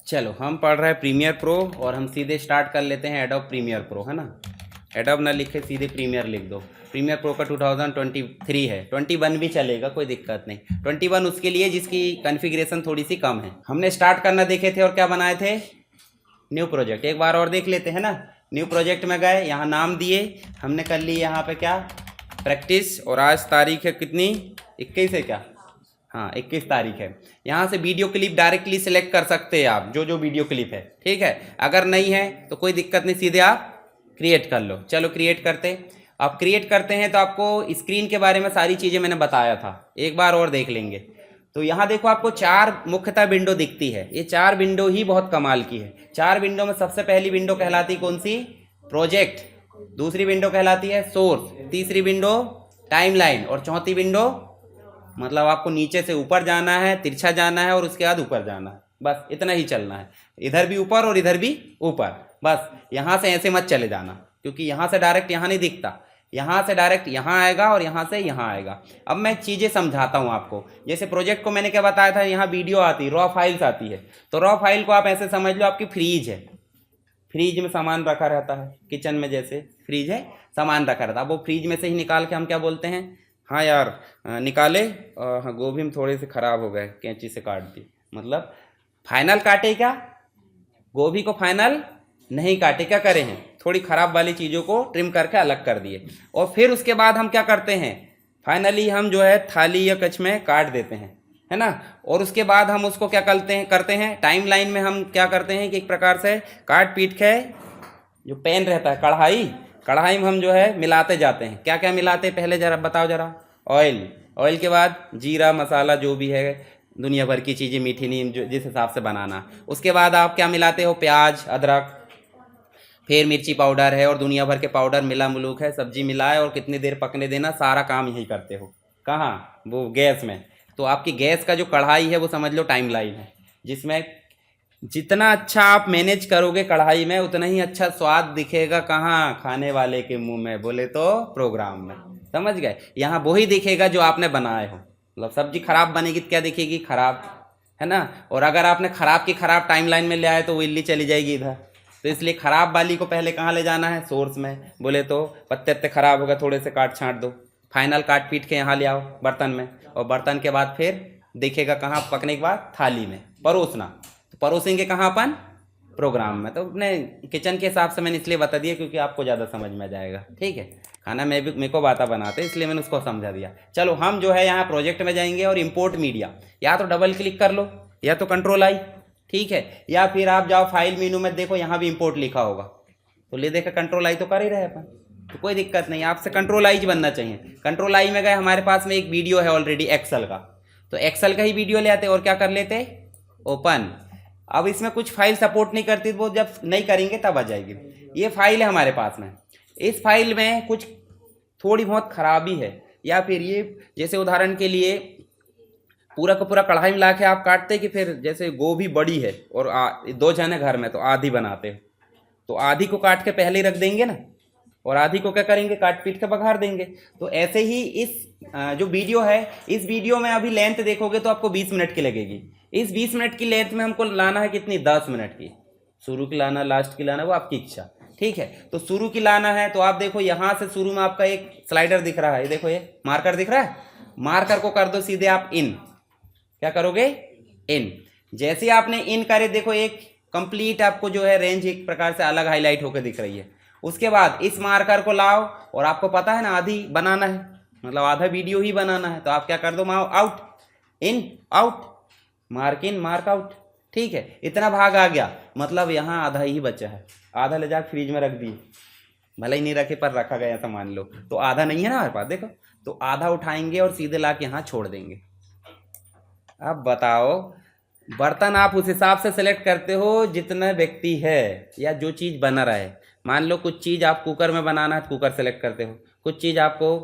चलो हम पढ़ रहे हैं प्रीमियर प्रो और हम सीधे स्टार्ट कर लेते हैं एडोब प्रीमियर प्रो, है ना। एडोब ना लिखे सीधे प्रीमियर लिख दो। प्रीमियर प्रो का 2023 है, 21 भी चलेगा, कोई दिक्कत नहीं। 21 उसके लिए जिसकी कॉन्फ़िगरेशन थोड़ी सी कम है। हमने स्टार्ट करना देखे थे और क्या बनाए थे, न्यू प्रोजेक्ट। एक बार और देख लेते हैं ना। न्यू प्रोजेक्ट में गए, यहाँ नाम दिए, हमने कर ली यहाँ पे क्या, प्रैक्टिस। और आज तारीख है कितनी, 21 है क्या, हाँ 21 तारीख है। यहाँ से वीडियो क्लिप डायरेक्टली सिलेक्ट कर सकते हैं आप, जो वीडियो क्लिप है, ठीक है। अगर नहीं है तो कोई दिक्कत नहीं, सीधे आप क्रिएट कर लो। चलो क्रिएट करते। आप क्रिएट करते हैं तो आपको स्क्रीन के बारे में सारी चीज़ें मैंने बताया था, एक बार और देख लेंगे। तो यहाँ देखो आपको 4 मुख्यतः विंडो दिखती है। ये 4 विंडो ही बहुत कमाल की है। 4 विंडो में सबसे पहली विंडो कहलाती कौन सी, प्रोजेक्ट। दूसरी विंडो कहलाती है सोर्स। तीसरी विंडो टाइमलाइन। और चौथी विंडो, मतलब आपको नीचे से ऊपर जाना है, तिरछा जाना है और उसके बाद ऊपर जाना है, बस इतना ही चलना है। इधर भी ऊपर और इधर भी ऊपर, बस यहाँ से ऐसे मत चले जाना, क्योंकि यहाँ से डायरेक्ट यहाँ नहीं दिखता। यहाँ से डायरेक्ट यहाँ आएगा और यहाँ से यहाँ आएगा। अब मैं चीज़ें समझाता हूँ आपको। जैसे प्रोजेक्ट को मैंने क्या बताया था, यहाँ वीडियो आती, रॉ फाइल्स आती है। तो रॉ फाइल को आप ऐसे समझ लो आपकी फ्रीज है। फ्रीज में सामान रखा रहता है, किचन में जैसे फ्रीज है, सामान रखा रहता है। अब वो फ्रीज में से ही निकाल के हम क्या बोलते हैं, हाँ यार निकाले, हाँ गोभी में थोड़े से ख़राब हो गए, कैंची से काट दी। मतलब फाइनल काटे क्या, गोभी को फाइनल नहीं काटे, क्या करे हैं, थोड़ी ख़राब वाली चीज़ों को ट्रिम करके अलग कर दिए। और फिर उसके बाद हम क्या करते हैं, फाइनली हम जो है थाली या कच में काट देते हैं, है ना। और उसके बाद हम उसको क्या करते हैं टाइम लाइन में हम क्या करते हैं कि एक प्रकार से काट पीट के जो पैन रहता है, कढ़ाई में हम जो है मिलाते जाते हैं। क्या क्या मिलाते हैं पहले जरा बताओ जरा। ऑयल के बाद जीरा मसाला जो भी है, दुनिया भर की चीज़ें, मीठी नीम जो जिस हिसाब से बनाना। उसके बाद आप क्या मिलाते हो, प्याज अदरक, फिर मिर्ची पाउडर है और दुनिया भर के पाउडर मिला मुलूक है, सब्जी मिलाए और कितनी देर पकने देना, सारा काम यही करते हो। कहाँ, वो गैस में। तो आपकी गैस का जो कढ़ाई है वो समझ लो टाइम लाइन है, जिसमें जितना अच्छा आप मैनेज करोगे कढ़ाई में, उतना ही अच्छा स्वाद दिखेगा। कहाँ, खाने वाले के मुंह में, बोले तो प्रोग्राम में, समझ गए। यहाँ वही दिखेगा जो आपने बनाए हो। मतलब सब्जी खराब बनेगी तो क्या दिखेगी, खराब, है ना। और अगर आपने खराब की खराब टाइम लाइन में ले आए तो वो इल्ली चली जाएगी इधर। तो इसलिए खराब वाली को पहले कहाँ ले जाना है, सोर्स में। बोले तो पत्ते वत्ते खराब हो गए, थोड़े से काट छाँट दो, फाइनल काट पीट के यहाँ ले आओ बर्तन में। और बर्तन के बाद फिर दिखेगा कहाँ, पकने के बाद थाली में परोसना। तो परोसेंगे कहाँ अपन, प्रोग्राम में। तो अपने किचन के हिसाब से मैंने इसलिए बता दिया क्योंकि आपको ज़्यादा समझ में जाएगा, ठीक है। खाना मैं भी, मेरे को बाता बनाते इसलिए मैंने उसको समझा दिया। चलो हम जो है यहाँ प्रोजेक्ट में जाएंगे और इंपोर्ट मीडिया, या तो डबल क्लिक कर लो या तो कंट्रोल आई, ठीक है। या फिर आप जाओ फाइल मेनू में, देखो यहाँ भी इंपोर्ट लिखा होगा, तो ले देखा कंट्रोल आई तो कर ही रहे अपन, तो कोई दिक्कत नहीं। आपसे कंट्रोल आई बनना चाहिए। कंट्रोल आई में गए, हमारे पास में एक वीडियो है ऑलरेडी एक्सेल का, तो एक्सेल का ही वीडियो ले आते और क्या कर लेते, ओपन। अब इसमें कुछ फाइल सपोर्ट नहीं करती, वो जब नहीं करेंगे तब आ जाएगी। ये फाइल है हमारे पास में, इस फाइल में कुछ थोड़ी बहुत खराबी है, या फिर ये जैसे उदाहरण के लिए पूरा का पूरा कढ़ाई में ला के आप काटते कि फिर जैसे गोभी बड़ी है और 2 जने घर में तो आधी बनाते हो, तो आधी को काट के पहले ही रख देंगे ना, और आधी को क्या करेंगे, काट पीट के बघार देंगे। तो ऐसे ही इस जो वीडियो है, इस वीडियो में अभी लेंथ देखोगे तो आपको 20 मिनट की लगेगी। इस 20 मिनट की लेंथ में हमको लाना है कितनी, 10 मिनट की। शुरू की लाना, लास्ट की लाना, वो आपकी इच्छा, ठीक है। तो शुरू की लाना है तो आप देखो यहाँ से शुरू में आपका एक स्लाइडर दिख रहा है, ये देखो, ये मार्कर दिख रहा है। मार्कर को कर दो सीधे आप इन, क्या करोगे, इन। जैसे आपने इन करे, देखो एक कंप्लीट आपको जो है रेंज एक प्रकार से अलग हाईलाइट होकर दिख रही है। उसके बाद इस मार्कर को लाओ, और आपको पता है ना आधी बनाना है, मतलब आधा वीडियो ही बनाना है, तो आप क्या कर दो, out, in out, mark in mark out, ठीक है। इतना भाग आ गया, मतलब यहाँ आधा ही बचा है, आधा ले जाकर फ्रिज में रख दिए, भले ही नहीं रखे पर रखा गया ऐसा मान लो, तो आधा नहीं है ना हमारे पास, देखो। तो आधा उठाएंगे और सीधे ला के यहाँ छोड़ देंगे। अब बताओ, बर्तन आप उस हिसाब से सेलेक्ट करते हो जितना व्यक्ति है या जो चीज़ बना रहा है। मान लो कुछ चीज़ आप कुकर में बनाना है तो कुकर सेलेक्ट करते हो, कुछ चीज़ आपको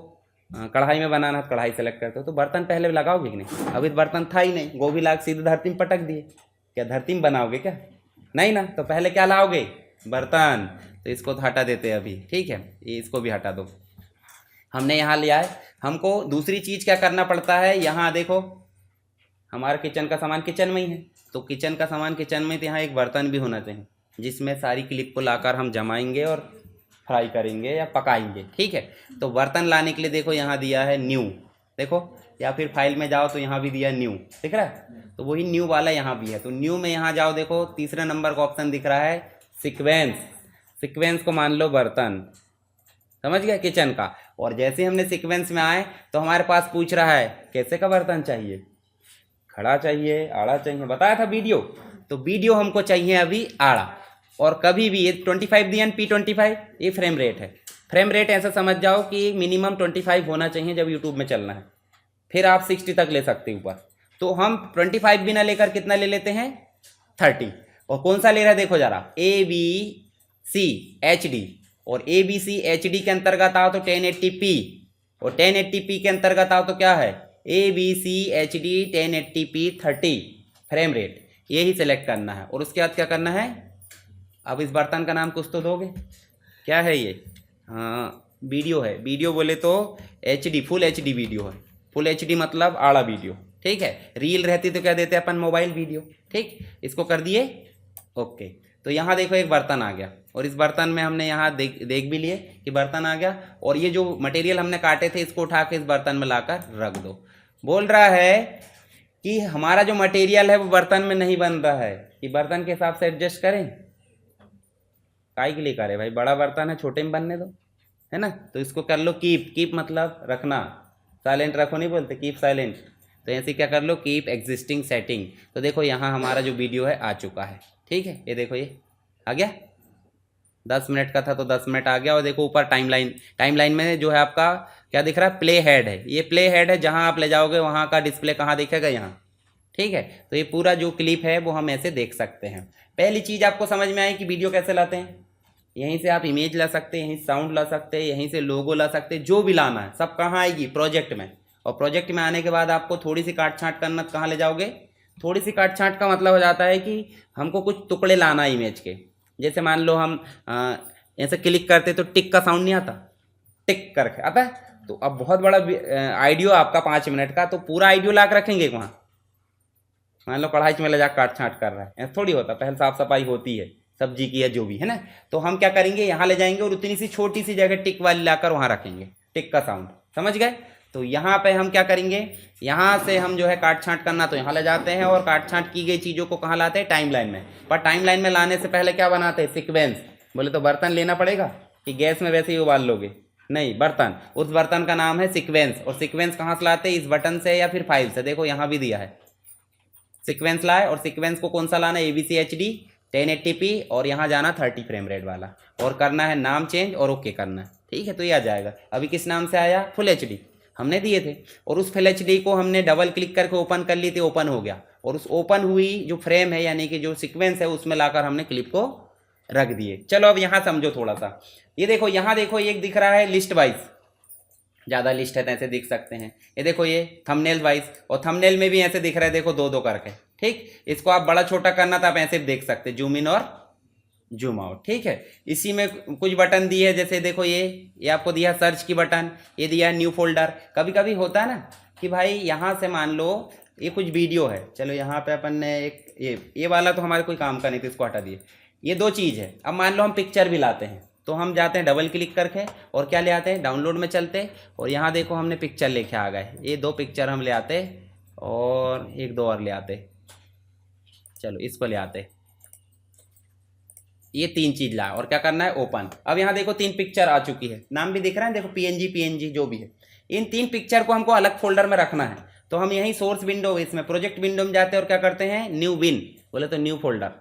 कढ़ाई में बनाना है तो कढ़ाई सेलेक्ट करते हो। तो बर्तन पहले लगाओगे कि नहीं, अभी तो बर्तन था ही नहीं, गोभी ला के सीधे धरती में पटक दिए, क्या धरती में बनाओगे क्या, नहीं ना। तो पहले क्या लाओगे, बर्तन। तो इसको तो हटा देते हैं अभी, ठीक है, ये इसको भी हटा दो। हमने यहाँ लिया है, हमको दूसरी चीज़ क्या करना पड़ता है, यहाँ देखो हमारा किचन का सामान किचन में ही है, तो किचन का सामान किचन में, तो यहाँ एक बर्तन भी होना चाहिए जिसमें सारी क्लिप को लाकर हम जमाएंगे और फ्राई करेंगे या पकाएंगे। ठीक है, तो बर्तन लाने के लिए देखो यहाँ दिया है न्यू, देखो, या फिर फाइल में जाओ तो यहाँ भी दिया न्यू, दिख रहा है, तो वही न्यू वाला यहाँ भी है। तो न्यू में यहाँ जाओ, देखो तीसरे नंबर का ऑप्शन दिख रहा है सीक्वेंस। सीक्वेंस को मान लो बर्तन, समझ गए, किचन का। और जैसे हमने सीक्वेंस में आए तो हमारे पास पूछ रहा है कैसे का बर्तन चाहिए, खड़ा चाहिए, आड़ा चाहिए, बताया था वीडियो। तो वीडियो हमको चाहिए अभी आड़ा। और कभी भी ये 25 दिया P25, ये फ्रेम रेट है। फ्रेम रेट ऐसा समझ जाओ कि मिनिमम 25 होना चाहिए जब यूट्यूब में चलना है, फिर आप 60 तक ले सकते हैं ऊपर। तो हम 25 भी ना लेकर कितना ले लेते हैं, 30। और कौन सा ले रहा है देखो जरा, ABC HD। और ABC HD के अंतर्गत आओ तो 1080p, और 1080p के अंतर्गत आओ तो क्या है, ABC HD 1080p 30 frame rate, यही सिलेक्ट करना है। और उसके बाद क्या करना है, अब इस बर्तन का नाम कुछ तो दोगे, क्या है ये, हाँ वीडियो है। वीडियो बोले तो HD, फुल HD वीडियो है। फुल HD मतलब आड़ा वीडियो, ठीक है। रील रहती तो क्या देते अपन, मोबाइल वीडियो, ठीक। इसको कर दिए ओके। तो यहाँ देखो एक बर्तन आ गया, और इस बर्तन में हमने यहाँ देख भी लिए कि बर्तन आ गया। और ये जो मटेरियल हमने काटे थे इसको उठा के इस बर्तन में लाकर रख दो। बोल रहा है कि हमारा जो मटेरियल है वो बर्तन में नहीं बन रहा है, कि बर्तन के हिसाब से एडजस्ट करें। काहे के लिए करे भाई, बड़ा बर्तन है, छोटे में बनने दो, है ना। तो इसको कर लो कीप। कीप मतलब रखना, साइलेंट रखो नहीं बोलते, कीप साइलेंट। तो ऐसे क्या कर लो, कीप एग्जिस्टिंग सेटिंग। तो देखो यहाँ हमारा जो वीडियो है आ चुका है, ठीक है। ये देखो ये आ गया, 10 मिनट का था तो 10 मिनट आ गया। और देखो ऊपर टाइमलाइन में जो है आपका क्या दिख रहा है, प्ले हेड है। ये प्ले हेड है, जहाँ आप ले जाओगे वहाँ का डिस्प्ले कहाँ दिखेगा, यहाँ, ठीक है। तो ये पूरा जो क्लिप है वो हम ऐसे देख सकते हैं। पहली चीज़ आपको समझ में आई कि वीडियो कैसे लाते हैं। यहीं से आप इमेज ला सकते हैं, यहीं साउंड ला सकते हैं, यहीं से लोगो ला सकते हैं, जो भी लाना है सब कहाँ आएगी, प्रोजेक्ट में। और प्रोजेक्ट में आने के बाद आपको थोड़ी सी काट छाँट करना, कहाँ ले जाओगे, थोड़ी सी काट छाँट का मतलब हो जाता है कि हमको कुछ टुकड़े लाना है इमेज के। जैसे मान लो हम ऐसे क्लिक करते तो टिक का साउंड नहीं आता, टिक करके आता है। तो अब बहुत बड़ा आइडियो आपका 5 मिनट का, तो पूरा आइडियो ला के रखेंगे वहाँ। मान लो कढ़ाई में ले जा काट छाँट कर रहा है, ऐसा थोड़ी होता, पहले साफ सफाई होती है सब्जी की या जो भी है ना। तो हम क्या करेंगे, यहाँ ले जाएंगे और उतनी सी छोटी सी जगह टिक वाली लाकर वहाँ रखेंगे, टिक का साउंड, समझ गए। तो यहाँ पे हम क्या करेंगे, यहाँ से हम जो है काट छाँट करना तो यहाँ ले जाते हैं, और काट छाँट की गई चीज़ों को कहाँ लाते हैं, टाइमलाइन में। पर टाइमलाइन में लाने से पहले क्या बनाते हैं, सीक्वेंस। बोले तो बर्तन लेना पड़ेगा कि गैस में वैसे ही उबाल लोगे, नहीं, बर्तन, उस बर्तन का नाम है सीक्वेंस। और सीक्वेंस कहाँ से लाते हैं, इस बटन से या फिर फाइल से। देखो यहाँ भी दिया है सीक्वेंस लाए, और सीक्वेंस को कौन सा लाना है, ABC HD 1080p, और यहाँ जाना 30 फ्रेम रेट वाला, और करना है नाम चेंज और ओके करना है, ठीक है। तो ये आ जाएगा। अभी किस नाम से आया, फुल HD हमने दिए थे, और उस फुल HD को हमने डबल क्लिक करके ओपन कर ली थी, ओपन हो गया। और उस ओपन हुई जो फ्रेम है यानी कि जो सीक्वेंस है उसमें लाकर हमने क्लिप को रख दिए। चलो अब यहाँ समझो थोड़ा सा। ये देखो यहाँ देखो, एक दिख रहा है लिस्ट वाइज, ज़्यादा लिस्ट है तो ऐसे दिख सकते हैं। ये देखो ये थंबनेल वाइज, और थंबनेल में भी ऐसे दिख रहा है, देखो दो दो करके, ठीक। इसको आप बड़ा छोटा करना तो आप ऐसे देख सकते हैं, जूम इन और जूम आउट, ठीक है। इसी में कुछ बटन दिए है, जैसे देखो ये आपको दिया सर्च की बटन, ये दिया न्यू फोल्डर। कभी कभी होता है ना कि भाई यहाँ से मान लो ये कुछ वीडियो है, चलो यहाँ पे अपन ने एक ये वाला तो हमारे कोई काम का नहीं था, इसको हटा दिए। ये दो चीज़ है। अब मान लो हम पिक्चर भी लाते हैं, तो हम जाते हैं डबल क्लिक करके और क्या ले आते हैं, डाउनलोड में चलते, और यहाँ देखो हमने पिक्चर लेके आ गए। ये 2 पिक्चर हम ले आते और 1-2 और ले आते, चलो इसको ले आते। ये 3 चीज़ ला, और क्या करना है, ओपन। अब यहाँ देखो 3 पिक्चर आ चुकी है, नाम भी दिख रहा है, देखो PNG जो भी है। इन 3 पिक्चर को हमको अलग फोल्डर में रखना है। तो हम यहीं सोर्स विंडो, इसमें प्रोजेक्ट विंडो में जाते हैं और क्या करते हैं, न्यू बिन। बोले तो न्यू फोल्डर,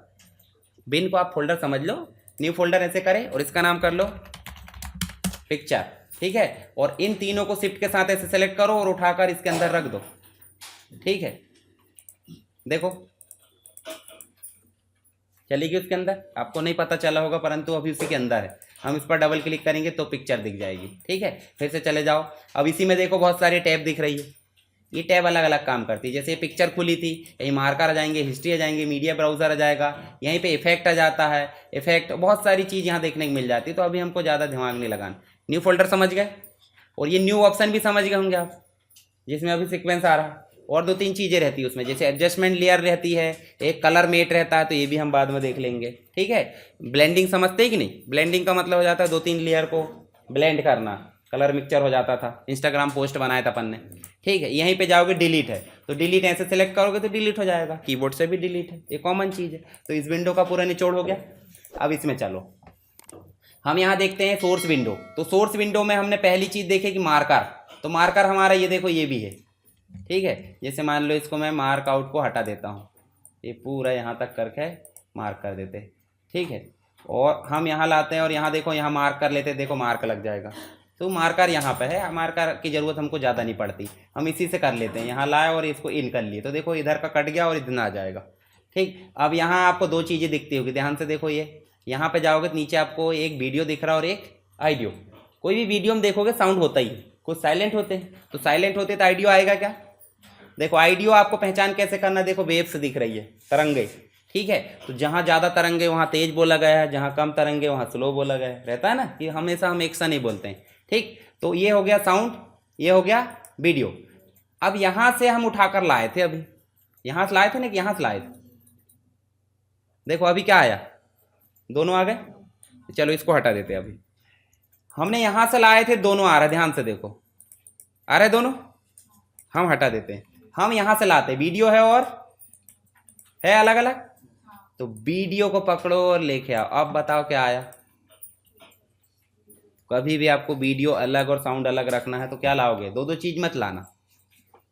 बिन को आप फोल्डर समझ लो, न्यू फोल्डर ऐसे करें, और इसका नाम कर लो पिक्चर, ठीक है। और इन तीनों को शिफ्ट के साथ ऐसे सेलेक्ट करो और उठाकर इसके अंदर रख दो, ठीक है। देखो चलेगी उसके अंदर, आपको नहीं पता चला होगा परंतु अभी उसी के अंदर है। हम इस पर डबल क्लिक करेंगे तो पिक्चर दिख जाएगी, ठीक है। फिर से चले जाओ। अब इसी में देखो बहुत सारी टैब दिख रही है, ये टैब अलग अलग काम करती है। जैसे ये पिक्चर खुली थी, यहीं मार्कर आ जाएंगे, हिस्ट्री आ जाएंगे, मीडिया ब्राउजर आ जाएगा, यहीं पे इफेक्ट आ जाता है, इफेक्ट, बहुत सारी चीज़ यहाँ देखने को मिल जाती है। तो अभी हमको ज़्यादा दिमाग नहीं लगाना। न्यू फोल्डर समझ गए, और ये न्यू ऑप्शन भी समझ गए होंगे आप, जिसमें अभी सीक्वेंस आ रहा है। और 2-3 चीज़ें रहती है उसमें, जैसे एडजस्टमेंट लेयर रहती है, एक कलर मेट रहता है, तो ये भी हम बाद में देख लेंगे। ठीक है, ब्लेंडिंग समझते हैं कि नहीं? ब्लेंडिंग का मतलब हो जाता है 2-3 लेयर को ब्लेंड करना, कलर मिक्सचर हो जाता था, इंस्टाग्राम पोस्ट बनाया था अपन ने। ठीक है, यहीं पे जाओगे डिलीट है, तो डिलीट ऐसे सेलेक्ट करोगे तो डिलीट हो जाएगा, कीबोर्ड से भी डिलीट है, ये कॉमन चीज़ है। तो इस विंडो का पूरा निचोड़ हो गया। अब इसमें चलो हम यहाँ देखते हैं सोर्स विंडो। तो सोर्स विंडो में हमने पहली चीज़ देखी कि मार्कर, तो मार्कर हमारा ये देखो ये भी है। ठीक है, जैसे मान लो इसको मैं मार्क आउट को हटा देता हूँ, ये पूरा यहाँ तक करके मार्क कर देते। ठीक है, और हम यहाँ लाते हैं और यहाँ देखो यहाँ मार्क कर लेते, देखो मार्क लग जाएगा। तो मार्कर यहाँ पे है, मार्कर की ज़रूरत हमको ज़्यादा नहीं पड़ती, हम इसी से कर लेते हैं। यहाँ लाए और इसको इन कर लिए, तो देखो इधर का कट गया और इधर आ जाएगा। ठीक, अब यहाँ आपको 2 चीज़ें दिखती होगी, ध्यान से देखो। ये यहाँ पे जाओगे तो नीचे आपको एक वीडियो दिख रहा है और एक ऑडियो। कोई भी वीडियो में देखोगे साउंड होता ही है, कुछ साइलेंट होते हैं, तो साइलेंट होते तो ऑडियो आएगा क्या? देखो ऑडियो आपको पहचान कैसे करना, देखो वेव्स दिख रही है, तरंगे। ठीक है, तो जहाँ ज़्यादा तरंगे वहाँ तेज बोला गया है, जहाँ कम तरंगे वहाँ स्लो बोला गया है, रहता है ना कि हमेशा हम एक सा नहीं बोलते हैं। ठीक, तो ये हो गया साउंड, ये हो गया वीडियो। अब यहाँ से हम उठाकर लाए थे, अभी यहाँ से लाए थे ना कि यहाँ से लाए थे? देखो अभी क्या आया, दोनों आ गए। चलो इसको हटा देते हैं। अभी हमने यहाँ से लाए थे, दोनों आ रहे, ध्यान से देखो आ रहे दोनों, हम हटा देते हैं। हम यहाँ से लाते, वीडियो है और है अलग अलग, तो वीडियो को पकड़ो और लेके आओ। अब बताओ क्या आया? कभी भी आपको वीडियो अलग और साउंड अलग रखना है तो क्या लाओगे? 2-2 चीज़ मत लाना।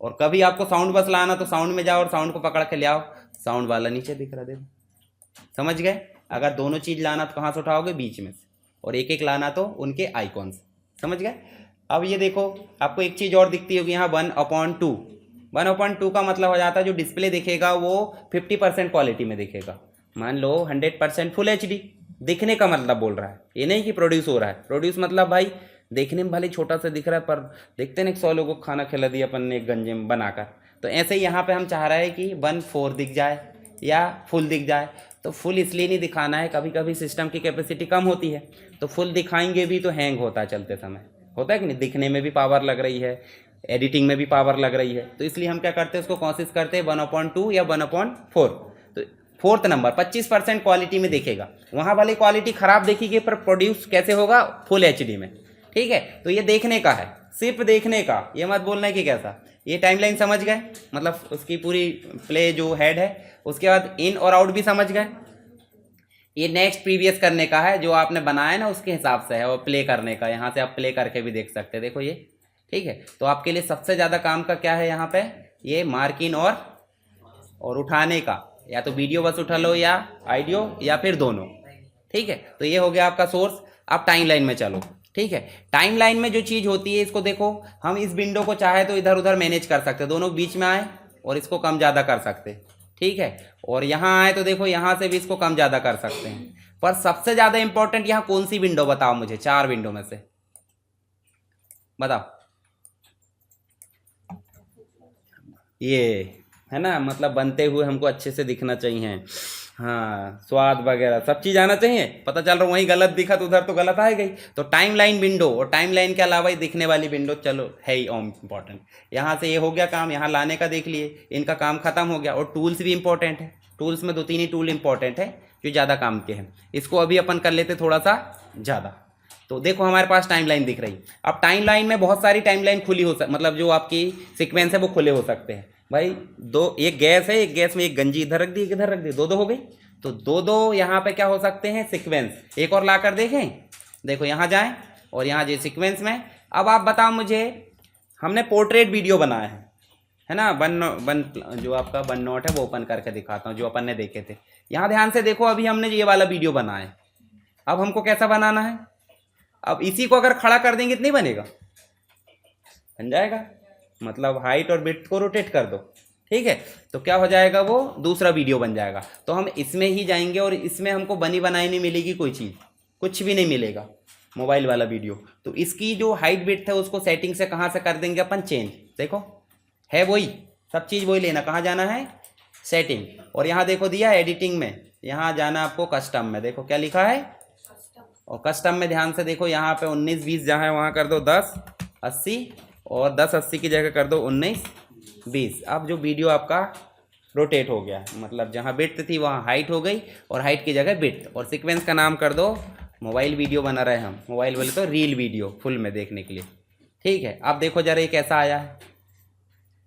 और कभी आपको साउंड बस लाना तो साउंड में जाओ और साउंड को पकड़ के ले आओ, साउंड वाला नीचे दिख रहा, देखो, समझ गए? अगर दोनों चीज़ लाना तो कहाँ से उठाओगे? बीच में से, और एक एक लाना तो उनके आइकॉन से, समझ गए? अब ये देखो आपको एक चीज़ और दिखती होगी यहाँ, 1/2। 1/2 का मतलब हो जाता है जो डिस्प्ले दिखेगा वो 50% क्वालिटी में दिखेगा। मान लो 100% फुल HD दिखने का मतलब बोल रहा है, ये नहीं कि प्रोड्यूस हो रहा है। प्रोड्यूस मतलब भाई देखने में भले छोटा सा दिख रहा है, पर देखते ना 100 लोगों को खाना खिला दिया अपन ने एक गंजे में बनाकर। तो ऐसे ही यहाँ पे हम चाह रहे हैं कि 1/4 दिख जाए या फुल दिख जाए। तो फुल इसलिए नहीं दिखाना है, कभी कभी सिस्टम की कैपेसिटी कम होती है, तो फुल दिखाएंगे भी तो हैंग होता है चलते समय, होता है कि नहीं? दिखने में भी पावर लग रही है, एडिटिंग में भी पावर लग रही है, तो इसलिए हम क्या करते हैं, उसको कोशिश करते हैं 1/2 या 1/4। तो 4th नंबर 25% क्वालिटी में दिखेगा। वहाँ वाली क्वालिटी खराब दिखेगी, पर प्रोड्यूस कैसे होगा? फुल HD में। ठीक है, तो ये देखने का है, सिर्फ देखने का, ये मत बोलना है कि कैसा। ये टाइमलाइन समझ गए, मतलब उसकी पूरी प्ले जो हेड है, उसके बाद इन और आउट भी समझ गए। ये नेक्स्ट प्रीवियस करने का है, जो आपने बनाया ना उसके हिसाब से है, और प्ले करने का, यहाँ से आप प्ले करके भी देख सकते हैं, देखो ये। ठीक है, तो आपके लिए सबसे ज़्यादा काम का क्या है यहाँ पे? ये मार्किंग और उठाने का, या तो वीडियो बस उठा लो या ऑडियो या फिर दोनों। ठीक है, तो ये हो गया आपका सोर्स। अब टाइमलाइन में चलो। ठीक है, टाइमलाइन में जो चीज़ होती है, इसको देखो, हम इस विंडो को चाहे तो इधर उधर मैनेज कर सकते हैं, दोनों बीच में आए और इसको कम ज़्यादा कर सकते हैं। ठीक है, और यहाँ आए तो देखो यहाँ से भी इसको कम ज़्यादा कर सकते हैं। पर सबसे ज़्यादा इंपॉर्टेंट यहाँ कौन सी विंडो, बताओ मुझे, 4 विंडो में से बताओ। ये है ना, मतलब बनते हुए हमको अच्छे से दिखना चाहिए, हाँ, स्वाद वगैरह सब चीज़ आना चाहिए। पता चल रहा वहीं गलत दिखा तो उधर तो गलत आएगा ही। तो टाइमलाइन विंडो और टाइमलाइन के अलावा ही दिखने वाली विंडो, चलो है ही इम्पॉर्टेंट। यहाँ से ये हो गया काम, यहाँ लाने का देख लिए, इनका काम खत्म हो गया। और टूल्स भी इंपॉर्टेंट है, टूल्स में 2-3 ही टूल इंपॉर्टेंट है जो ज़्यादा काम के हैं। इसको अभी अपन कर लेते थोड़ा सा ज़्यादा। तो देखो हमारे पास टाइमलाइन दिख रही। अब टाइमलाइन में बहुत सारी टाइमलाइन खुली हो मतलब जो आपकी सीक्वेंस है वो खुले हो सकते हैं भाई। एक गैस है, एक गैस में एक गंजी इधर रख दी, एक इधर रख दी, 2-2 हो गई। तो 2-2 यहाँ पे क्या हो सकते हैं? सीक्वेंस। एक और ला कर देखें, देखो यहाँ जाएं और यहाँ जो सीक्वेंस में। अब आप बताओ मुझे, हमने पोर्ट्रेट वीडियो बनाया है ना, जो आपका 1 नोट है वो ओपन करके दिखाता हूँ, जो अपन ने देखे थे। यहाँ ध्यान से देखो, अभी हमने ये वाला वीडियो बनाया है। अब हमको कैसा बनाना है? अब इसी को अगर खड़ा कर देंगे तो नहीं बनेगा, बन जाएगा, मतलब हाइट और विड्थ को रोटेट कर दो। ठीक है, तो क्या हो जाएगा, वो दूसरा वीडियो बन जाएगा। तो हम इसमें ही जाएंगे और इसमें हमको बनी बनाई नहीं मिलेगी, कोई चीज़, कुछ भी नहीं मिलेगा, मोबाइल वाला वीडियो। तो इसकी जो हाइट विड्थ है उसको सेटिंग से कहाँ से कर देंगे अपन? चेंज। देखो है वही, सब चीज़ वही लेना। कहाँ जाना है? सेटिंग। और यहाँ देखो दिया एडिटिंग में, यहाँ जाना आपको कस्टम में, देखो क्या लिखा है, और कस्टम में ध्यान से देखो, यहाँ पे 19-20 जहाँ है वहाँ कर दो 10-80, और 10-80 की जगह कर दो 19 20। अब जो वीडियो आपका रोटेट हो गया, मतलब जहाँ बिट्थ थी वहाँ हाइट हो गई और हाइट की जगह बिट्थ, और सीक्वेंस का नाम कर दो मोबाइल वीडियो बना रहे हम, मोबाइल बोले तो रील वीडियो फुल में देखने के लिए। ठीक है, अब देखो जरा ये कैसा आया है,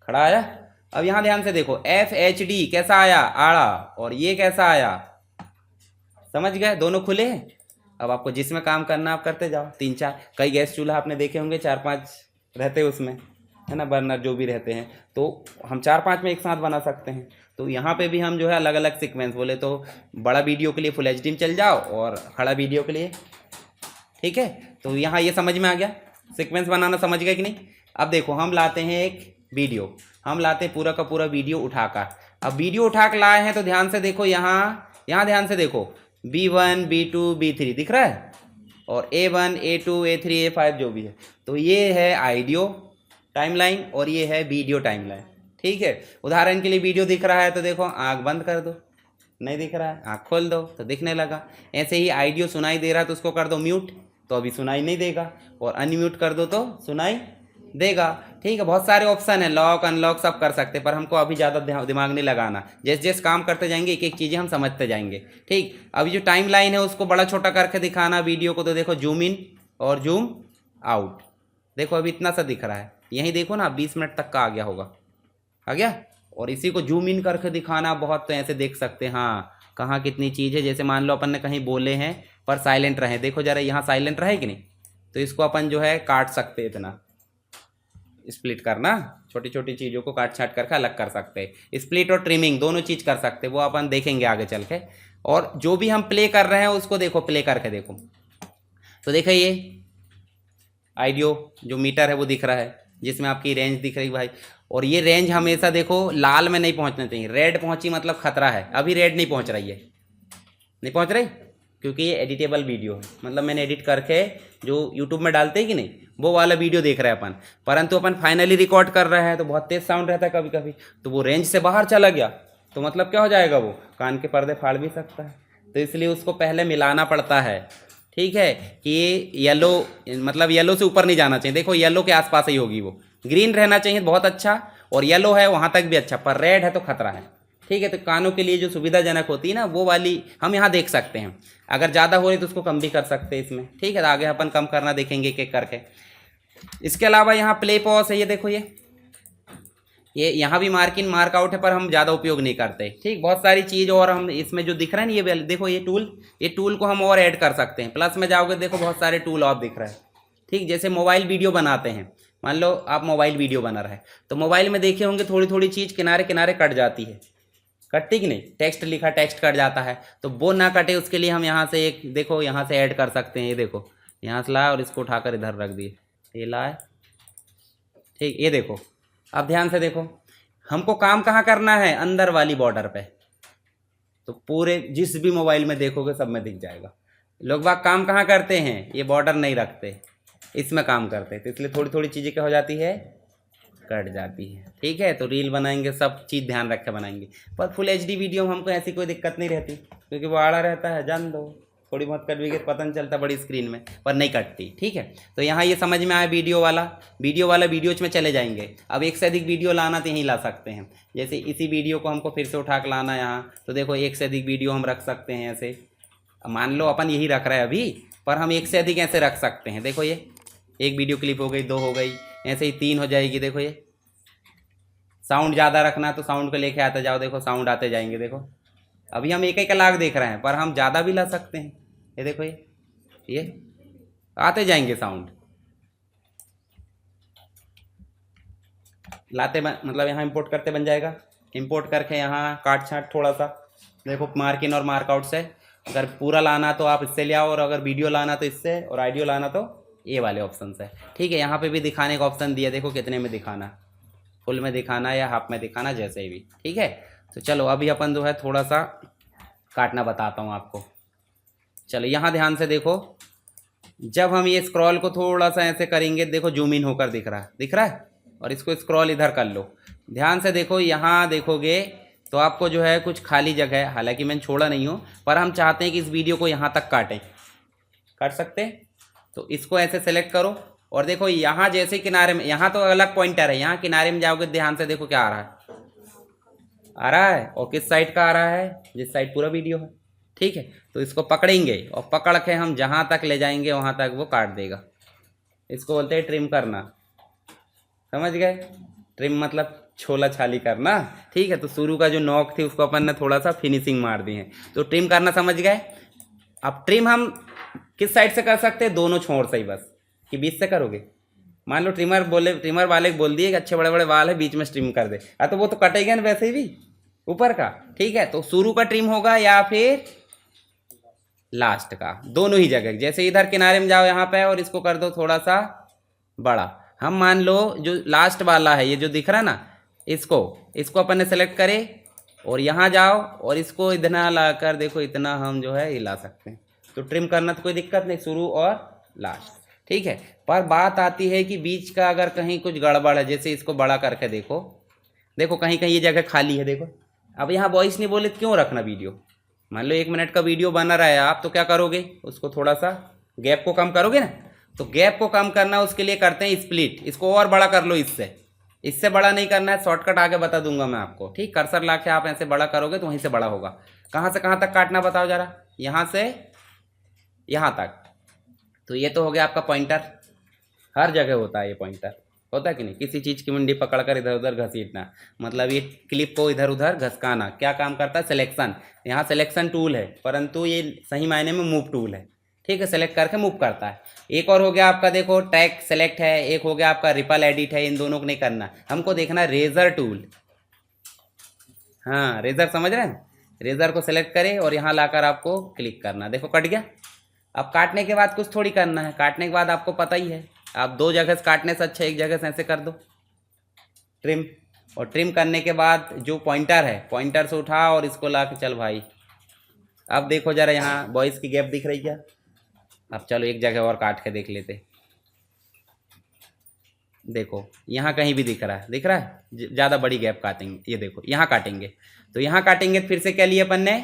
खड़ा आया। अब यहाँ ध्यान से देखो FHD कैसा आया, आड़ा, और ये कैसा आया, समझ गए, दोनों खुले हैं। अब आपको जिसमें काम करना आप करते जाओ। 3-4 कई गैस चूल्हा आपने देखे होंगे 4-5 रहते उसमें, है ना, बर्नर जो भी रहते हैं, तो हम 4-5 में एक साथ बना सकते हैं। तो यहाँ पे भी हम जो है अलग अलग सीक्वेंस, बोले तो बड़ा वीडियो के लिए फुल HD में चल जाओ और खड़ा वीडियो के लिए। ठीक है, तो यहाँ ये समझ में आ गया, सीक्वेंस बनाना समझ गए कि नहीं। अब देखो हम लाते हैं एक वीडियो, हम लाते हैं पूरा का पूरा वीडियो उठाकर। अब वीडियो उठा कर लाए हैं तो ध्यान से देखो, यहाँ ध्यान से देखो B1 B2 B3 दिख रहा है, और A1 A2 A3 A5 जो भी है। तो ये है ऑडियो टाइमलाइन और ये है वीडियो टाइमलाइन। ठीक है, उदाहरण के लिए वीडियो दिख रहा है तो देखो आंख बंद कर दो, नहीं दिख रहा है आंख खोल दो तो दिखने लगा। ऐसे ही ऑडियो सुनाई दे रहा है तो उसको कर दो म्यूट, तो अभी सुनाई नहीं देगा, और अनम्यूट कर दो तो सुनाई देगा। ठीक है, बहुत सारे ऑप्शन है, लॉक अनलॉक सब कर सकते हैं, पर हमको अभी ज़्यादा दिमाग नहीं लगाना, जैसे जैसे काम करते जाएंगे एक एक चीज़ें हम समझते जाएंगे। ठीक, अभी जो टाइम लाइन है उसको बड़ा छोटा करके दिखाना वीडियो को, तो देखो जूम इन और जूम आउट, देखो अभी इतना सा दिख रहा है, यहीं देखो ना 20 मिनट तक का आ गया होगा, आ गया। और इसी को जूम इन करके दिखाना बहुत, तो ऐसे देख सकते हैं हाँ कहाँ कितनी चीज़ है। जैसे मान लो अपन ने कहीं बोले हैं पर साइलेंट रहे, देखो जरा यहाँ साइलेंट रहे कि नहीं, तो इसको अपन जो है काट सकते, इतना स्प्लिट करना, छोटी छोटी चीज़ों को काट छाट करके अलग कर सकते हैं। स्प्लिट और ट्रिमिंग दोनों चीज़ कर सकते हैं, वो अपन देखेंगे आगे चल के। और जो भी हम प्ले कर रहे हैं उसको देखो, प्ले करके देखो, तो देखो ये ऑडियो जो मीटर है वो दिख रहा है, जिसमें आपकी रेंज दिख रही भाई। और ये रेंज हमेशा देखो लाल में नहीं पहुंचना चाहिए, रेड पहुंची मतलब खतरा है। अभी रेड नहीं पहुंच रही है, नहीं पहुंच रही, क्योंकि ये एडिटेबल वीडियो है, मतलब मैंने एडिट करके जो यूट्यूब में डालते हैं कि नहीं, वो वाला वीडियो देख रहे हैं अपन, परंतु अपन फाइनली रिकॉर्ड कर रहे हैं तो बहुत तेज साउंड रहता है कभी कभी, तो वो रेंज से बाहर चला गया तो मतलब क्या हो जाएगा, वो कान के पर्दे फाड़ भी सकता है। तो इसलिए उसको पहले मिलाना पड़ता है। ठीक है, कि येलो मतलब येलो से ऊपर नहीं जाना चाहिए, देखो येलो के आसपास ही होगी वो, ग्रीन रहना चाहिए बहुत अच्छा, और येलो है वहाँ तक भी अच्छा, पर रेड है तो खतरा है। ठीक है, तो कानों के लिए जो सुविधाजनक होती है ना वो वाली हम यहाँ देख सकते हैं। अगर ज़्यादा हो रही तो उसको कम भी कर सकते हैं इसमें। ठीक है, तो आगे अपन कम करना देखेंगे एक एक करके। इसके अलावा यहाँ प्ले पॉज है, ये देखो ये यहाँ भी मार्क इन मार्क आउट है, पर हम ज़्यादा उपयोग नहीं करते। ठीक, बहुत सारी चीज़ और हम इसमें जो दिख रहा है ना, ये देखो ये टूल को हम और ऐड कर सकते हैं। प्लस में जाओगे देखो बहुत सारे टूल और दिख रहा है। ठीक, जैसे मोबाइल वीडियो बनाते हैं, मान लो आप मोबाइल वीडियो बना रहे हैं तो मोबाइल में देखे होंगे थोड़ी थोड़ी चीज़ किनारे किनारे कट जाती है, कटती कि नहीं, टेक्स्ट लिखा टेक्स्ट कट जाता है, तो वो ना कटे उसके लिए हम यहाँ से एक देखो यहाँ से ऐड कर सकते हैं। ये देखो यहाँ से लाए और इसको उठाकर इधर रख दिए, ये लाए। ठीक, ये देखो, अब ध्यान से देखो, हमको काम कहाँ करना है, अंदर वाली बॉर्डर पे, तो पूरे जिस भी मोबाइल में देखोगे सब में दिख जाएगा। लोग बाग काम कहाँ करते हैं, ये बॉर्डर नहीं रखते, इसमें काम करते हैं, तो इसलिए थोड़ी थोड़ी चीज़ें क्या हो जाती है, कट जाती है। ठीक है, तो रील बनाएंगे सब चीज़ ध्यान रख के बनाएंगे, पर फुल HD वीडियो में हमको ऐसी कोई दिक्कत नहीं रहती, क्योंकि वो आड़ा रहता है, जान दो थोड़ी बहुत कट भी गई पता नहीं चलता बड़ी स्क्रीन में, पर नहीं कटती। ठीक है, तो यहाँ ये समझ में आया वीडियो वाला वीडियोज में चले जाएंगे। अब एक से अधिक वीडियो लाना तो यहीं ला सकते हैं, जैसे इसी वीडियो को हमको फिर से उठा के लाना यहाँ, तो देखो एक से अधिक वीडियो हम रख सकते हैं ऐसे। मान लो अपन यही रख रहे हैं अभी, पर हम एक से अधिक ऐसे रख सकते हैं। देखो ये एक वीडियो क्लिप हो गई, 2 हो गई, ऐसे ही 3 हो जाएगी। देखो ये साउंड ज़्यादा रखना तो साउंड को लेके आते जाओ, देखो साउंड आते जाएंगे। देखो अभी हम एक एक लाख देख रहे हैं, पर हम ज़्यादा भी ला सकते हैं। ये देखो ये आते जाएंगे साउंड, लाते मतलब यहाँ इंपोर्ट करते बन जाएगा, इंपोर्ट करके यहाँ काट छाट थोड़ा सा, देखो मार्क इन और मार्क आउट से। अगर पूरा लाना तो आप इससे ले आओ, और अगर वीडियो लाना तो इससे, और ऑडियो लाना तो ये वाले ऑप्शन से। ठीक है, यहाँ पे भी दिखाने का ऑप्शन दिया, देखो कितने में दिखाना, फुल में दिखाना या हाफ में दिखाना, जैसे भी। ठीक है, तो चलो अभी अपन जो है थोड़ा सा काटना बताता हूँ आपको। चलो यहाँ ध्यान से देखो, जब हम ये स्क्रॉल को थोड़ा सा ऐसे करेंगे, देखो जूम इन होकर दिख रहा है, और इसको स्क्रॉल इधर कर लो, ध्यान से देखो। यहाँ देखोगे तो आपको जो है कुछ खाली जगह है, हालांकि मैंने छोड़ा नहीं हूँ, पर हम चाहते हैं कि इस वीडियो को यहाँ तक काटें, काट सकते हैं। तो इसको ऐसे सेलेक्ट करो और देखो यहाँ जैसे किनारे में, यहाँ तो अलग पॉइंटर है, यहाँ किनारे में जाओगे ध्यान से देखो क्या आ रहा है, आ रहा है। और किस साइड का आ रहा है, जिस साइड पूरा वीडियो है, ठीक है। तो इसको पकड़ेंगे और पकड़ के हम जहाँ तक ले जाएंगे वहाँ तक वो काट देगा। इसको बोलते हैं ट्रिम करना, समझ गए। ट्रिम मतलब छोला छाली करना, ठीक है। तो शुरू का जो नोक थी उसको अपन ने थोड़ा सा फिनिशिंग मार दी है, तो ट्रिम करना समझ गए। अब ट्रिम हम किस साइड से कर सकते हैं, दोनों छोर से ही बस, कि बीच से करोगे। मान लो ट्रिमर वाले बोल दिए कि अच्छे बड़े बड़े बाल है बीच में ट्रिम कर दे, तो वो तो कटेगा ना वैसे भी ऊपर का, ठीक है। तो शुरू का ट्रिम होगा या फिर लास्ट का, दोनों ही जगह। जैसे इधर किनारे में जाओ यहाँ पे और इसको कर दो थोड़ा सा बड़ा। हम मान लो जो लास्ट वाला है ये जो दिख रहा है ना, इसको अपन ने सेलेक्ट करे और यहाँ जाओ और इसको इतना लाकर देखो, इतना हम जो है हिला सकते हैं। तो ट्रिम करना तो कोई दिक्कत नहीं, शुरू और लास्ट, ठीक है। पर बात आती है कि बीच का अगर कहीं कुछ गड़बड़ है, जैसे इसको बड़ा करके देखो, देखो कहीं कहीं ये जगह खाली है, देखो। अब यहाँ वॉइस नहीं बोले क्यों रखना वीडियो, मान लो 1 मिनट का वीडियो बना रहा है आप, तो क्या करोगे, उसको थोड़ा सा गैप को कम करोगे ना। तो गैप को कम करना उसके लिए करते हैं स्प्लिट, इसको और बड़ा कर लो, इससे बड़ा नहीं करना है, शॉर्टकट आगे बता दूंगा मैं आपको, ठीक। कर्सर ला के आप ऐसे बड़ा करोगे तो वहीं से बड़ा होगा। कहाँ से कहाँ तक काटना बताओ जरा, यहाँ से यहाँ तक। तो ये तो हो गया आपका पॉइंटर, हर जगह होता है ये पॉइंटर, होता है कि नहीं। किसी चीज़ की मुंडी पकड़कर इधर उधर घसीटना, मतलब ये क्लिप को इधर उधर घसकाना, क्या काम करता है, सिलेक्शन। यहाँ सिलेक्शन टूल है, परंतु ये सही मायने में मूव टूल है, ठीक है। सेलेक्ट करके मूव करता है। एक और हो गया आपका, देखो ट्रैक सेलेक्ट है, एक हो गया आपका रिपल एडिट है। इन दोनों को नहीं करना, हमको देखना रेजर टूल। हाँ, रेजर समझ रहे हैं, रेजर को सेलेक्ट करें और यहाँ लाकर आपको क्लिक करना, देखो कट गया। अब काटने के बाद कुछ थोड़ी करना है, काटने के बाद आपको पता ही है, आप 2 जगह से काटने से अच्छा 1 जगह से ऐसे कर दो ट्रिम। और ट्रिम करने के बाद जो पॉइंटर है, पॉइंटर से उठा और इसको ला के चल भाई। अब देखो जरा यहाँ वॉइस की गैप दिख रही क्या, अब चलो 1 जगह और काट के देख लेते। देखो यहाँ कहीं भी दिख रहा है, ज़्यादा बड़ी गैप काटेंगे, ये देखो यहाँ काटेंगे। तो यहाँ काटेंगे फिर से क्या लिए अपन ने,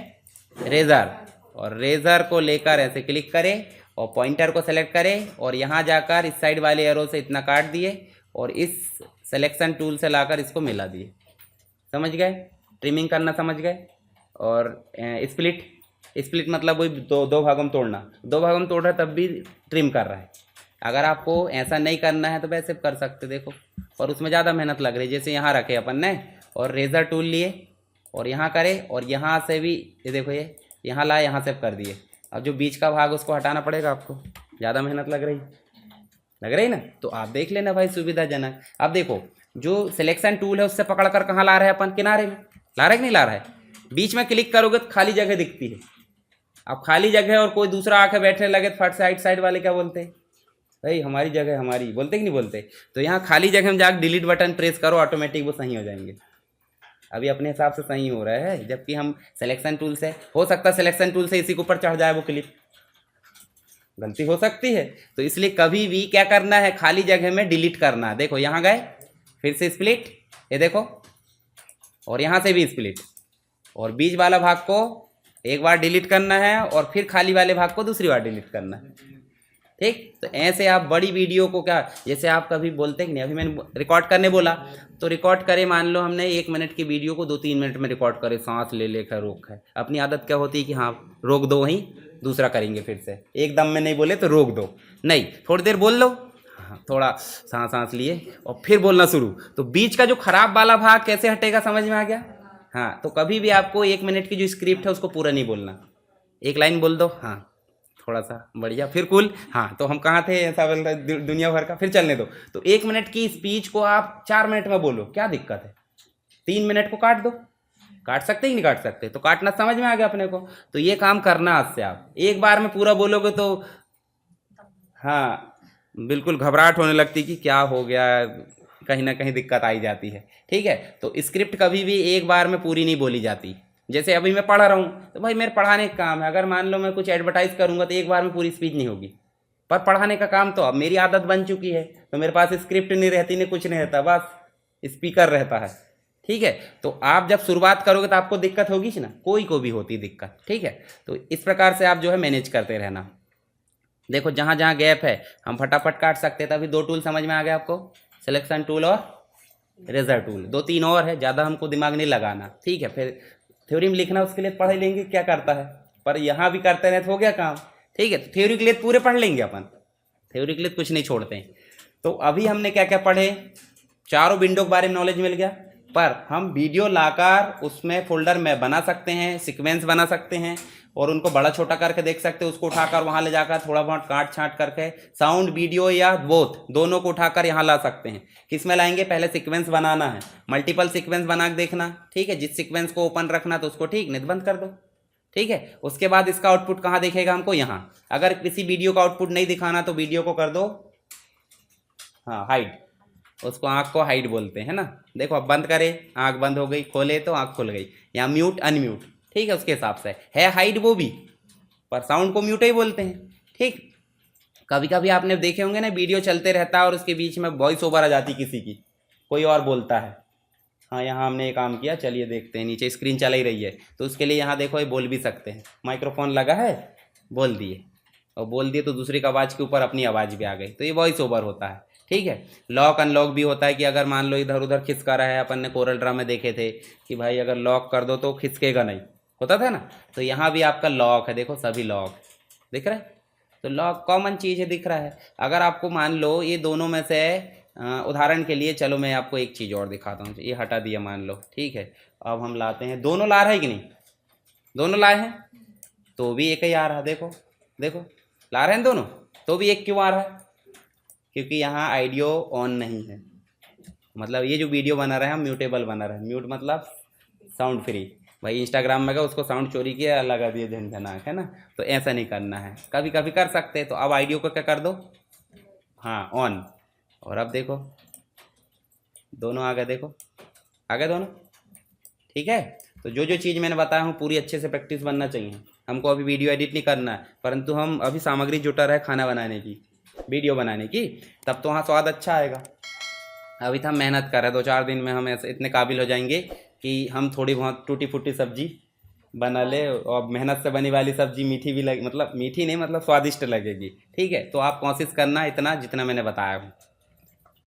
रेज़र। और रेज़र को लेकर ऐसे क्लिक करें और पॉइंटर को सेलेक्ट करें और यहाँ जाकर इस साइड वाले एरो से इतना काट दिए और इस सिलेक्शन टूल से लाकर इसको मिला दिए, समझ गए। ट्रिमिंग करना समझ गए। और स्प्लिट मतलब वही दो भागों में तोड़ना, 2 भागों में तोड़ रहा है तब भी ट्रिम कर रहा है। अगर आपको ऐसा नहीं करना है तो वैसे कर सकते, देखो। और उसमें ज़्यादा मेहनत लग रही है, जैसे यहाँ रखे अपन ने और रेज़र टूल लिए और यहाँ करे और यहाँ से भी ये देखो, ये यहाँ लाए, यहाँ से कर दिए। अब जो बीच का भाग उसको हटाना पड़ेगा आपको, ज़्यादा मेहनत लग रही ना। तो आप देख लेना भाई, सुविधाजनक। अब देखो जो सिलेक्शन टूल है उससे पकड़ कर कहाँ ला रहे हैं अपन, किनारे में ला रहा है कि नहीं ला रहा है। बीच में क्लिक करोगे तो खाली जगह दिखती है। अब खाली जगह और कोई दूसरा आके बैठने लगे तो फट साइड वाले क्या बोलते हैं, भाई हमारी जगह हमारी, बोलते कि नहीं बोलते। तो यहाँ खाली जगह में जाकर डिलीट बटन प्रेस करो, ऑटोमेटिक वो सही हो जाएंगे। अभी अपने हिसाब से सही हो रहा है, जबकि हम सिलेक्शन टूल से, हो सकता है सिलेक्शन टूल से इसी के ऊपर चढ़ जाए वो क्लिप, गलती हो सकती है। तो इसलिए कभी भी क्या करना है, खाली जगह में डिलीट करना। देखो यहाँ गए, फिर से स्प्लिट, ये देखो, और यहाँ से भी स्प्लिट, और बीच वाला भाग को एक बार डिलीट करना है और फिर खाली वाले भाग को दूसरी बार डिलीट करना है, ठीक। तो ऐसे आप बड़ी वीडियो को क्या, जैसे आप कभी बोलते कि नहीं, अभी मैंने रिकॉर्ड करने बोला तो रिकॉर्ड करे, मान लो हमने 1 मिनट की वीडियो को 2-3 मिनट में रिकॉर्ड करे, सांस ले लेकर रोक है। अपनी आदत क्या होती है कि हाँ रोक दो, वहीं दूसरा करेंगे, फिर से एकदम में नहीं बोले तो रोक दो, नहीं थोड़ी देर बोल लो, हाँ थोड़ा सांस लिए और फिर बोलना शुरू। तो बीच का जो खराब वाला भाग कैसे हटेगा, समझ में आ गया। हाँ, तो कभी भी आपको 1 मिनट की जो स्क्रिप्ट है उसको पूरा नहीं बोलना, 1 लाइन बोल दो, हाँ थोड़ा सा बढ़िया, फिर कुल, हाँ तो हम कहाँ थे, ऐसा बोल रहे दुनिया भर का, फिर चलने दो। तो 1 मिनट की स्पीच को आप 4 मिनट में बोलो, क्या दिक्कत है। 3 मिनट को काट दो, काट सकते ही नहीं काट सकते, तो काटना समझ में आ गया अपने को। तो ये काम करना आज से, आप एक बार में पूरा बोलोगे तो हाँ बिल्कुल घबराहट होने लगती कि क्या हो गया, कहीं ना कहीं दिक्कत आई जाती है, ठीक है। तो स्क्रिप्ट कभी भी एक बार में पूरी नहीं बोली जाती। जैसे अभी मैं पढ़ा रहा हूँ तो भाई मेरे पढ़ाने का काम है, अगर मान लो मैं कुछ एडवर्टाइज करूँगा तो एक बार में पूरी स्पीच नहीं होगी, पर पढ़ाने का काम तो अब मेरी आदत बन चुकी है, तो मेरे पास स्क्रिप्ट नहीं रहती, नहीं कुछ नहीं रहता, बस स्पीकर रहता है, ठीक है। तो आप जब शुरुआत करोगे तो आपको दिक्कत होगी ना, कोई को भी होती दिक्कत, ठीक है। तो इस प्रकार से आप जो है मैनेज करते रहना। देखो जहाँ जहाँ गैप है हम फटाफट काट सकते हैं। तभी 2 टूल समझ में आ गया आपको, सिलेक्शन टूल और रेजर टूल, 2-3 और है, ज़्यादा हमको दिमाग नहीं लगाना, ठीक है। फिर थ्योरी में लिखना उसके लिए पढ़ लेंगे क्या करता है, पर यहाँ भी करते रहे तो हो गया काम, ठीक है। तो थ्योरी के लिए पूरे पढ़ लेंगे अपन, थ्योरी के लिए कुछ नहीं छोड़ते हैं। तो अभी हमने क्या क्या पढ़े, चारों विंडो के बारे में नॉलेज मिल गया। पर हम वीडियो लाकर उसमें फोल्डर में बना सकते हैं, सीक्वेंस बना सकते हैं और उनको बड़ा छोटा करके देख सकते हैं, उसको उठाकर वहाँ ले जाकर थोड़ा बहुत काट छांट करके साउंड वीडियो या बोथ दोनों को उठाकर यहाँ ला सकते हैं। किस में लाएंगे, पहले सीक्वेंस बनाना है, मल्टीपल सीक्वेंस बना के देखना, ठीक है। जिस सीक्वेंस को ओपन रखना तो उसको ठीक नहीं बंद कर दो, ठीक है। उसके बाद इसका आउटपुट कहाँ दिखेगा हमको, यहाँ। अगर किसी वीडियो का आउटपुट नहीं दिखाना तो वीडियो को कर दो हाँ हाइड, उसको आँख को हाइड बोलते हैं ना। देखो अब बंद करें, आँख बंद हो गई, खोले तो आँख खुल गई। यहाँ म्यूट अनम्यूट, ठीक है, उसके हिसाब से है हाइड वो भी, पर साउंड को म्यूट ही बोलते हैं, ठीक। कभी कभी आपने देखे होंगे ना, वीडियो चलते रहता है और उसके बीच में वॉइस ओवर आ जाती किसी की, कोई और बोलता है। हाँ यहाँ हमने ये काम किया, चलिए देखते हैं, नीचे स्क्रीन चल ही रही है तो उसके लिए यहाँ देखो ये बोल भी सकते हैं, माइक्रोफोन लगा है, बोल दिए, और बोल दिए तो दूसरी की आवाज़ के ऊपर अपनी आवाज़ भी आ गई, तो ये वॉइस ओवर होता है, ठीक है। लॉक अनलॉक भी होता है कि अगर मान लो इधर उधर खिसका रहा है, अपन ने कोरल ड्रा में देखे थे कि भाई अगर लॉक कर दो तो खिसकेगा नहीं, होता था ना। तो यहाँ भी आपका लॉक है, देखो सभी लॉक दिख रहा है, तो लॉक कॉमन चीज़ है, दिख रहा है। अगर आपको मान लो ये दोनों में से उदाहरण के लिए, चलो मैं आपको एक चीज़ और दिखाता हूँ, ये हटा दिया मान लो, ठीक है। अब हम लाते हैं, दोनों ला रहे हैं कि नहीं, दोनों लाए हैं तो भी एक ही आ रहा है, देखो देखो ला रहे हैं दोनों तो भी एक क्यों आ रहा है, क्योंकि यहाँ ऑडियो ऑन नहीं है, मतलब ये जो वीडियो बना रहा है हम म्यूटेबल बना रहे हैं, म्यूट मतलब साउंड फ्री। भाई इंस्टाग्राम में गए उसको साउंड चोरी किया, लगा दिए झनझनाक, है ना। तो ऐसा नहीं करना है, कभी कभी कर सकते हैं। तो अब ऑडियो को क्या कर दो, हाँ ऑन, और अब देखो दोनों आ गए, देखो आ गए दोनों, ठीक है। तो जो जो चीज़ मैंने बताया हूँ पूरी अच्छे से प्रैक्टिस बनना चाहिए। हमको अभी वीडियो एडिट नहीं करना है, परंतु हम अभी सामग्री जुटा रहे खाना बनाने की, वीडियो बनाने की, तब तो वहाँ स्वाद अच्छा आएगा। अभी तो हम मेहनत कर रहे हैं, 2-4 दिन में हम ऐसे इतने काबिल हो जाएंगे कि हम थोड़ी बहुत टूटी फूटी सब्जी बना ले, और मेहनत से बनी वाली सब्जी मीठी भी लगे, मतलब मीठी नहीं मतलब स्वादिष्ट लगेगी, ठीक है। तो आप कोशिश करना इतना जितना मैंने बताया हूँ।